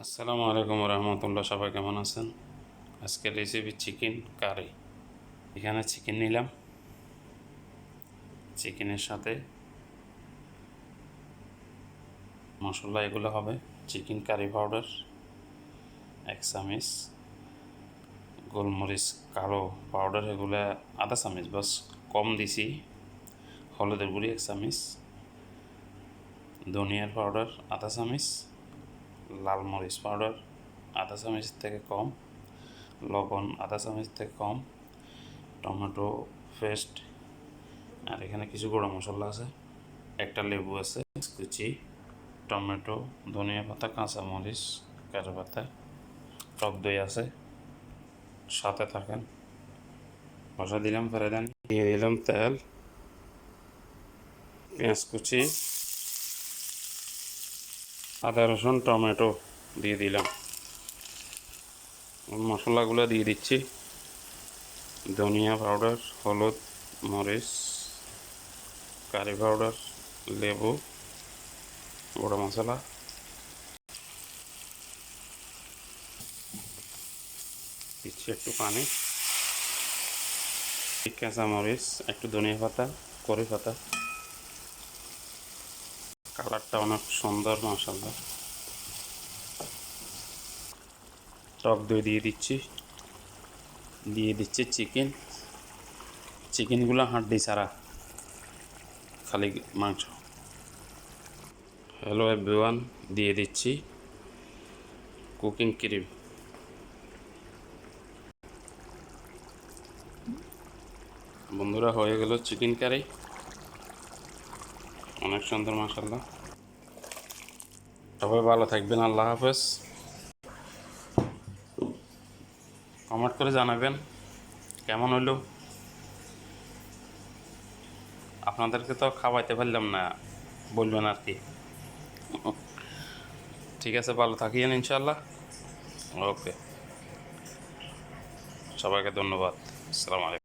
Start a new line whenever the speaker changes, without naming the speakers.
আসসালামু আলাইকুম রহমতুল্লাহ। সবাই কেমন আছেন? আজকের রেসিপি চিকেন কারি। এখানে চিকেন নিলাম, চিকেনের সাথে মশলা এগুলো হবে চিকেন কারি পাউডার 1 চামচ, গোলমরিচ কালো পাউডার এগুলো আধা চামচ বাস কম দিছি, হলুদের গুঁড়ি 1 চামচ, ধনিয়ার পাউডার আধা চামচ, লাল মরিচ পাউডার আধা চামচ থেকে কম, লবণ আধা চামচ থেকে কম, টমেটো পেস্ট, আর এখানে কিছু গুঁড়ো মশলা আছে, একটা লেবু আছে কুচি, টমেটো, ধনিয়া পাতা, কাঁচামরিচ, কারি পাতা, টক দই আছে। সাথে থাকেন। বসা দিলাম, ফেলে দেন। দিয়ে দিলাম তেল, পেঁয়াজ কুচি, আদা রসুন টমেটো দিয়ে দিলাম। মশলাগুলো দিয়ে দিচ্ছি, ধনিয়া পাউডার, হলুদ, মরিচ, কারি পাউডার, লেবু, গুঁড়ো মশলা, দিচ্ছি একটু পানি, কাঁচামরিচ, একটু ধনিয়া পাতা, কড়ি পাতা। কালারটা অনেক সুন্দর মাশাআল্লাহ। টক দই দিয়ে দিচ্ছি চিকেনগুলো হাড্ডি ছাড়া, খালি মাংস। হ্যালো এভরিওয়ান, দিয়ে দিচ্ছি কুকিং ক্রিম। বন্ধুরা, হয়ে গেল চিকেন কারি, অনেক সুন্দর মাশাআল্লাহ। সবাই ভালো থাকবেন, আল্লাহ হাফেজ। কমেন্ট করে জানাবেন কেমন হইলো। আপনাদেরকে তো খাওয়াইতে পারলাম না, বলবেন আর কি। ঠিক আছে, ভালো থাকিয়েন ইনশাল্লাহ। ওকে, সবাইকে ধন্যবাদ। আসসালামু আলাইকুম।